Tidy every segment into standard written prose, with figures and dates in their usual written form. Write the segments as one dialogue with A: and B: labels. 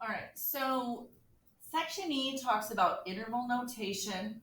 A: All right, so section E talks about interval notation.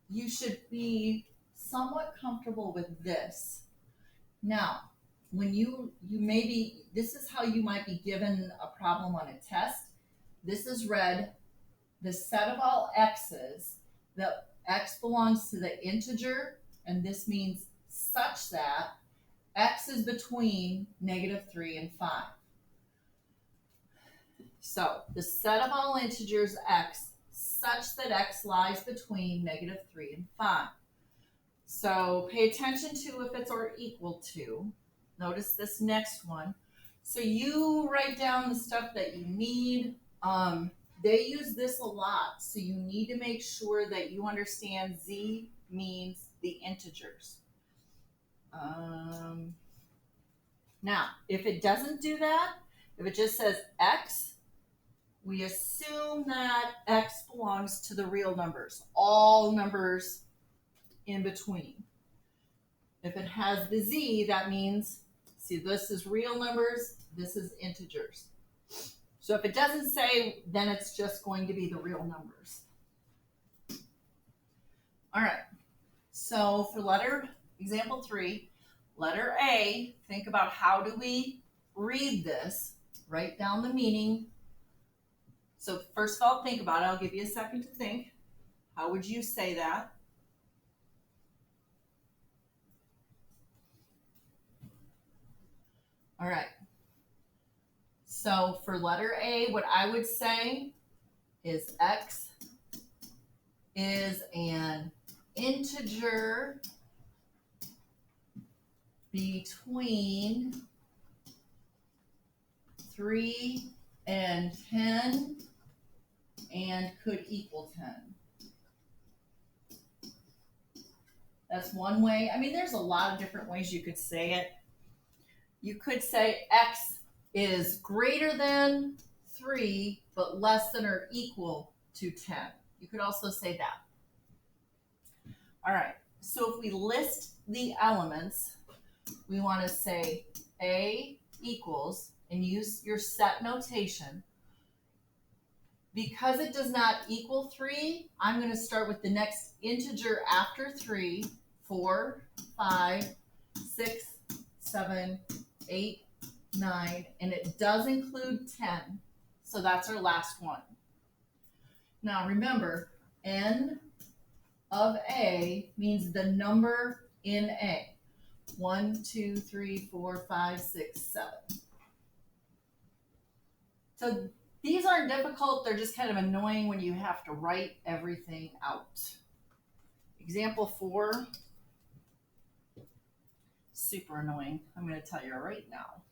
A: You should be somewhat comfortable with this. Now, when you maybe, this is how you might be given a problem on a test. This is read, the set of all x's, the x belongs to the integer, and this means such that x is between -3 and 5. So the set of all integers x such that x lies between -3 and 5. So pay attention to if it's or equal to. Notice this next one. So you write down the stuff that you need. They use this a lot, so you need to make sure that you understand z means the integers. Now, if it doesn't do that, if it just says x, we assume that x belongs to the real numbers, all numbers in between. If it has the z, that means, see, this is real numbers, this is integers. So if it doesn't say, then it's just going to be the real numbers. All right, so for example 3, letter A, think about how do we read this, write down the meaning. So first of all, think about it. I'll give you a second to think. How would you say that? All right. So for letter A, what I would say is x is an integer between 3 and 10 and could equal 10. That's one way. I mean, there's a lot of different ways you could say it. You could say x is greater than 3, but less than or equal to 10. You could also say that. All right, so if we list the elements, we want to say A equals, and use your set notation. Because it does not equal 3, I'm going to start with the next integer after 3, 4, 5, 6, 7, 8, 9, and it does include 10, so that's our last one. Now remember, n of A means the number in A. 1, 2, 3, 4, 5, 6, 7. So these aren't difficult, they're just kind of annoying when you have to write everything out. Example 4, super annoying. I'm going to tell you right now.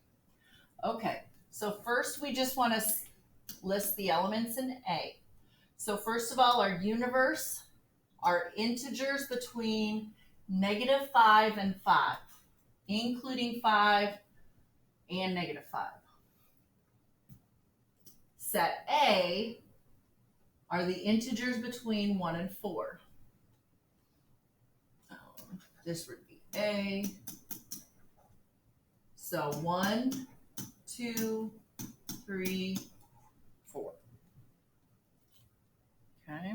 A: Okay, so first we just want to list the elements in A. So first of all, our universe are integers between -5 and 5, including 5 and -5. Set A are the integers between 1 and 4. This would be A. So 1, 2, 3, 4. Okay.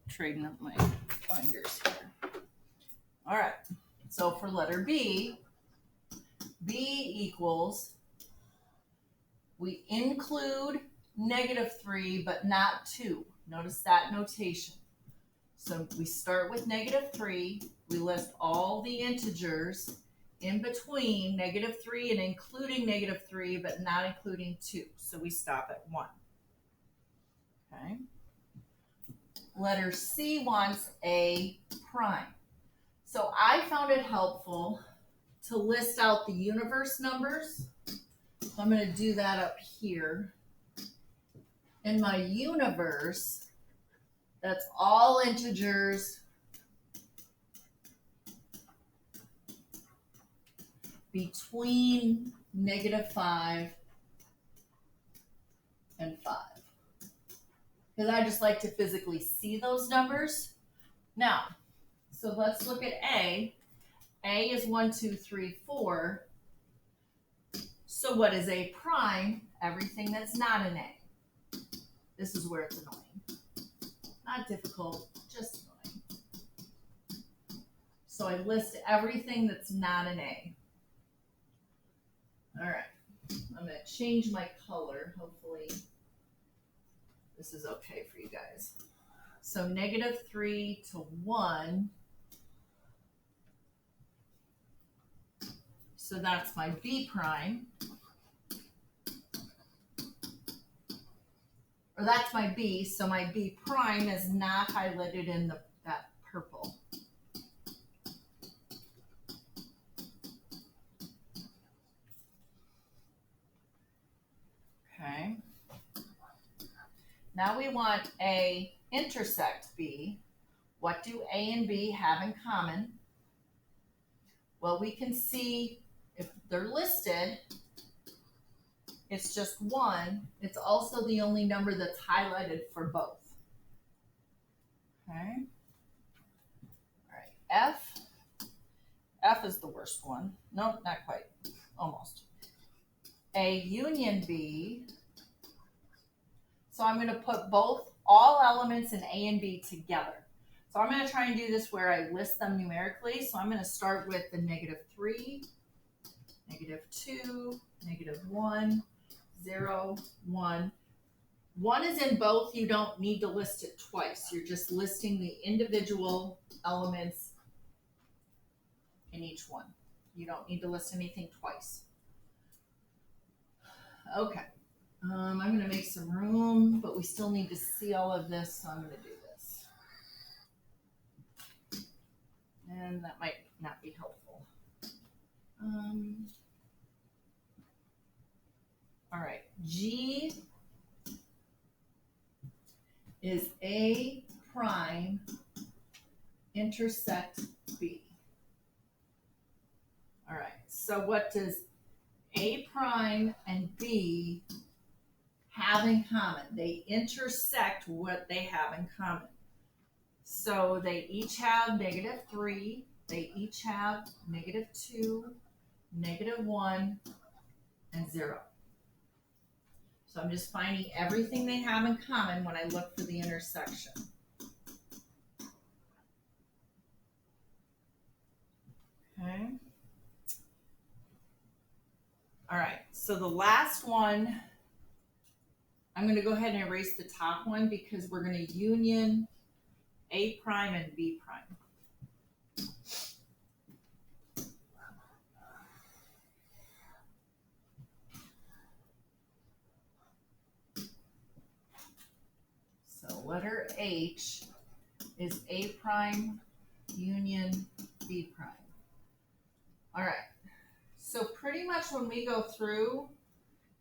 A: Trading up my binders here. All right. So for letter B, B equals, we include -3, but not 2. Notice that notation. So we start with -3. We list all the integers in between -3 and including -3, but not including 2. So we stop at 1. Okay. Letter C wants A prime. So I found it helpful to list out the universe numbers. So I'm going to do that up here. In my universe, that's all integers between -5 and 5. Because I just like to physically see those numbers. Now, so let's look at A. A is 1, 2, 3, 4. So So what is A prime? Everything that's not an A. This is where it's annoying. Not difficult, just annoying. So I list everything that's not an A. All right, I'm gonna change my color. Hopefully this is okay for you guys. So -3 to 1. So that's my B prime. Or that's my B, so my B prime is not highlighted in that purple. Okay. Now we want A intersect B. What do A and B have in common? Well, we can see if they're listed, it's just 1. It's also the only number that's highlighted for both. Okay. All right, F. F is the worst one. Nope, not quite. Almost. A union B. So I'm going to put all elements in A and B together. So I'm going to try and do this where I list them numerically. So I'm going to start with the -3, -2, -1, 0, 1. 1 is in both. You don't need to list it twice. You're just listing the individual elements in each one. You don't need to list anything twice. Okay. I'm going to make some room, but we still need to see all of this, so I'm going to do this. And that might not be helpful. All right, G is A prime intersect B. All right, so what does A prime and B have in common? They intersect what they have in common. So they each have -3, they each have -2, -1, and 0. So I'm just finding everything they have in common when I look for the intersection. Okay. All right, so the last one, I'm going to go ahead and erase the top one because we're going to union A prime and B prime. So letter H is A prime union B prime. All right, so pretty much when we go through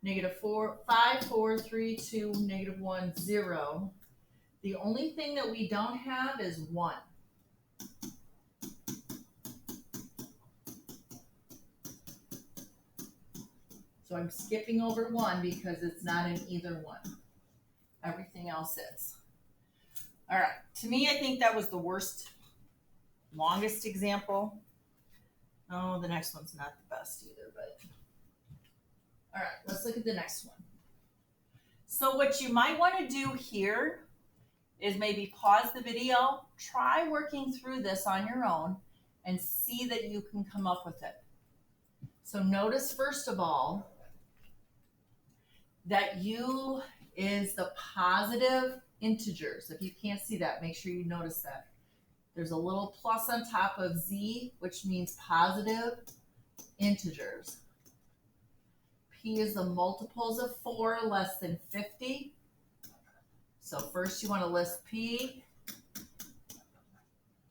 A: -4, 5, 4, 3, 2, -1, 0, the only thing that we don't have is 1. So I'm skipping over 1 because it's not in either one. Everything else is. All right, to me, I think that was the worst, longest example. Oh, the next one's not the best either, but. All right, let's look at the next one. So what you might want to do here is maybe pause the video, try working through this on your own, and see that you can come up with it. So notice, first of all, that U is the positive integers. If you can't see that, make sure you notice that. There's a little plus on top of Z, which means positive integers. P is the multiples of 4 less than 50. So first you want to list P.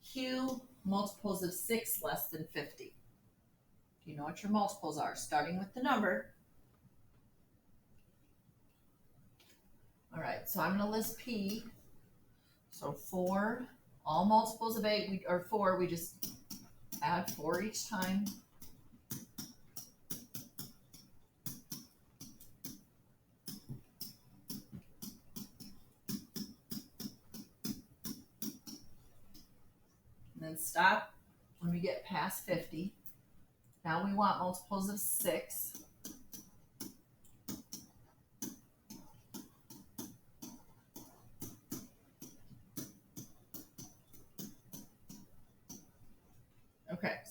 A: Q, multiples of 6 less than 50. You know what your multiples are, starting with the number. All right, so I'm going to list P. So 4, all multiples of 8 or 4, we just add 4 each time. And then stop when we get past 50. Now we want multiples of 6.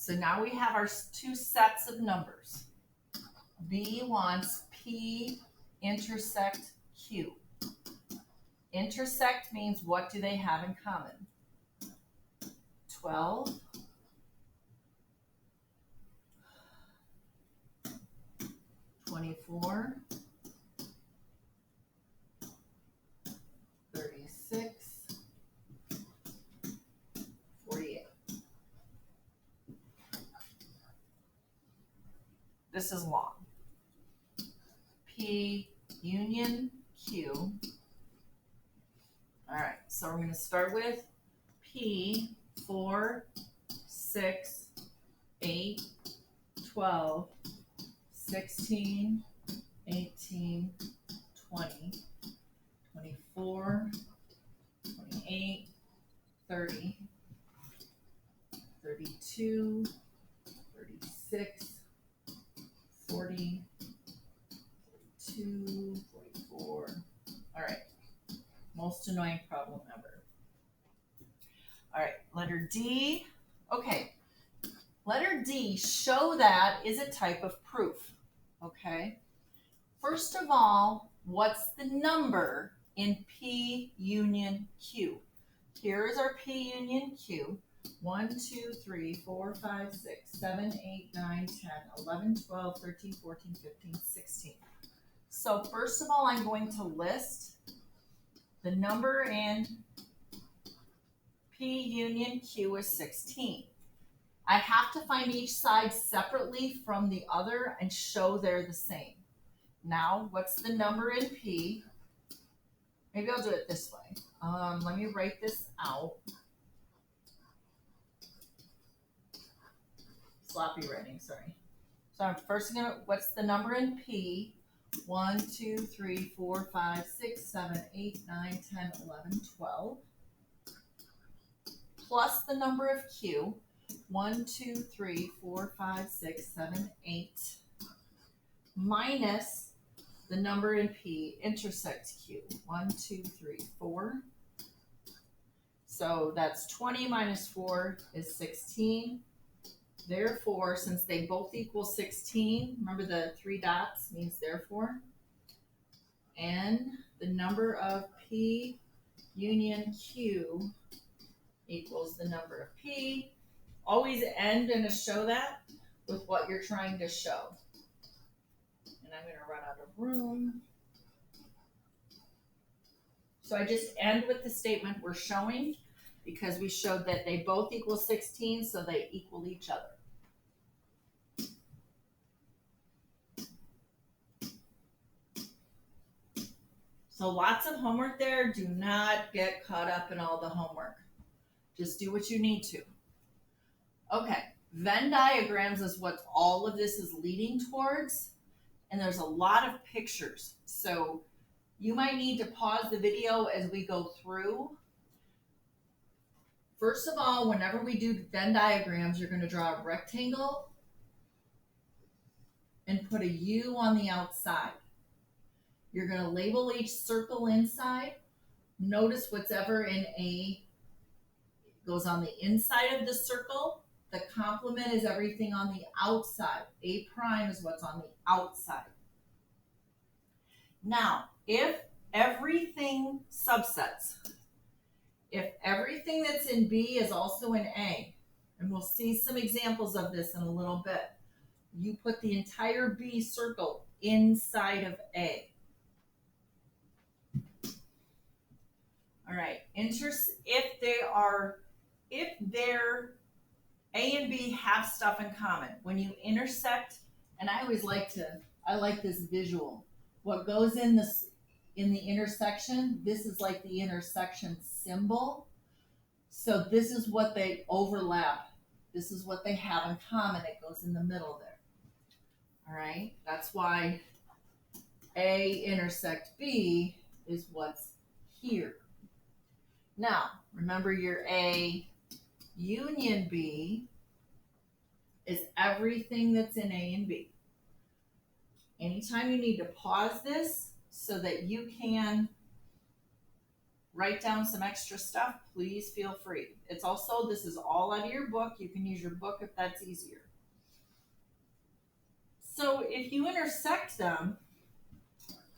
A: So now we have our two sets of numbers. B wants P intersect Q. Intersect means what do they have in common? 12, 24, 36, 48. This is long. P union Q. All right, so we're going to start with P, 4, 6, 8, 12, 16, 18, 20, 24, 28, 30, 32, 36, 40, 42, 44. All right, most annoying problem ever. All right, letter D. Okay, letter D, show that is a type of proof. Okay, first of all, what's the number in P union Q? Here is our P union Q. 1, 2, 3, 4, 5, 6, 7, 8, 9, 10, 11, 12, 13, 14, 15, 16. So first of all, I'm going to list the number in P union Q is 16. I have to find each side separately from the other and show they're the same. Now, what's the number in P? Maybe I'll do it this way. Let me write this out. Sloppy writing, sorry. So I'm first gonna, what's the number in P? 1, 2, 3, 4, 5, 6, 7, 8, 9, 10, 11, 12. Plus the number of Q. 1, 2, 3, 4, 5, 6, 7, 8. Minus the number in P intersect Q. 1, 2, 3, 4. So that's 20 minus 4 is 16. Therefore, since they both equal 16, remember the 3 dots means therefore, and the number of P union Q equals the number of P. Always end and show that with what you're trying to show. And I'm going to run out of room. So I just end with the statement we're showing because we showed that they both equal 16, so they equal each other. So lots of homework there. Do not get caught up in all the homework. Just do what you need to. Okay, Venn diagrams is what all of this is leading towards. And there's a lot of pictures. So you might need to pause the video as we go through. First of all, whenever we do Venn diagrams, you're going to draw a rectangle and put a U on the outside. You're going to label each circle inside. Notice whatever in A goes on the inside of the circle. The complement is everything on the outside. A prime is what's on the outside. Now, if everything subsets, if everything that's in B is also in A, and we'll see some examples of this in a little bit, you put the entire B circle inside of A. All right, if they're A and B have stuff in common, when you intersect, and I like this visual. What goes in the intersection, this is like the intersection symbol. So this is what they overlap. This is what they have in common. It goes in the middle there. All right, that's why A intersect B is what's here. Now, remember your A union B is everything that's in A and B. Anytime you need to pause this so that you can write down some extra stuff, please feel free. It's also, this is all out of your book. You can use your book if that's easier. So if you intersect them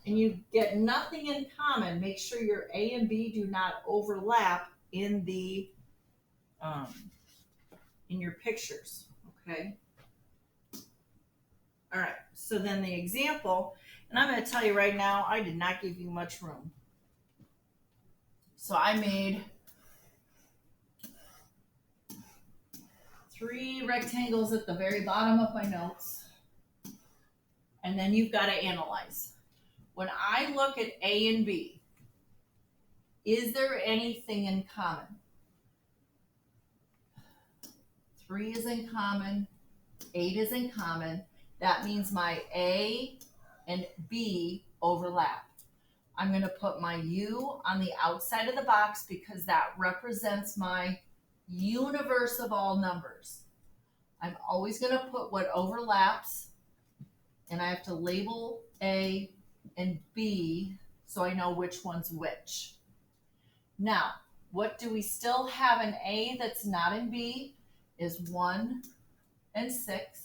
A: and you get nothing in common, make sure your A and B do not overlap in the in your pictures, okay? All right, so then the example, and I'm going to tell you right now, I did not give you much room. So I made 3 rectangles at the very bottom of my notes, and then you've got to analyze. When I look at A and B, is there anything in common? 3 is in common, 8 is in common. That means my A and B overlap. I'm going to put my U on the outside of the box because that represents my universe of all numbers. I'm always going to put what overlaps, and I have to label A and B so I know which one's which. Now, what do we still have in A that's not in B is 1 and 6.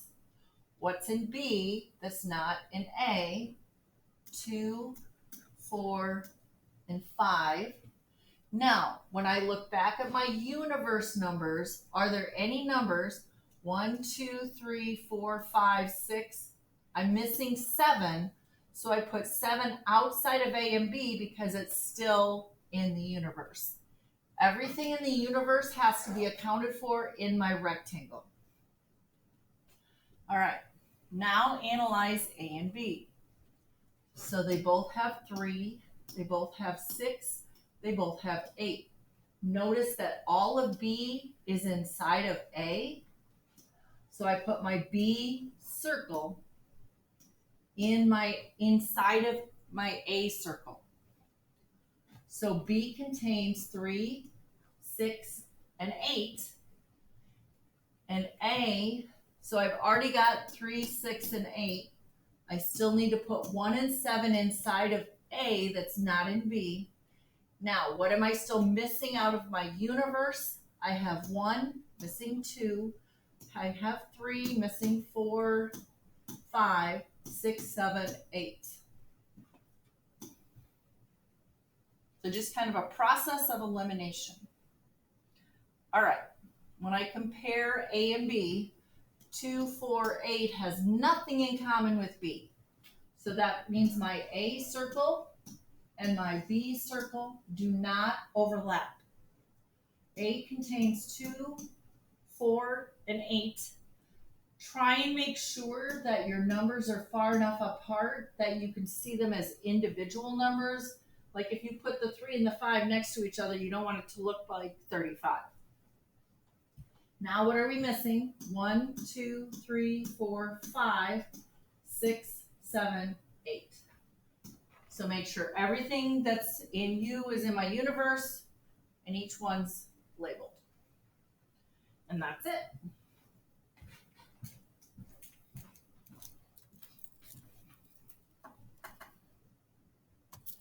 A: What's in B that's not in A? 2, 4, and 5. Now, when I look back at my universe numbers, are there any numbers 1, 2, 3, 4, 5, 6? I'm missing 7, so I put 7 outside of A and B because it's still in the universe. Everything in the universe has to be accounted for in my rectangle. All right, now analyze A and B. So they both have 3, they both have 6, they both have 8. Notice that all of B is inside of A. So I put my B circle inside of my A circle. So B contains 3, 6, and 8. And A, so I've already got 3, 6, and 8. I still need to put 1 and 7 inside of A that's not in B. Now, what am I still missing out of my universe? I have 1, missing 2. I have 3, missing 4, 5, 6, 7, 8. So just kind of a process of elimination. All right, when I compare A and B, 2, 4, 8 has nothing in common with B. So that means my A circle and my B circle do not overlap. A contains 2, 4, and 8. Try and make sure that your numbers are far enough apart that you can see them as individual numbers. Like if you put the 3 and the 5 next to each other, you don't want it to look like 35. Now what are we missing? 1, 2, 3, 4, 5, 6, 7, 8. So make sure everything that's in U is in my universe and each one's labeled. And that's it.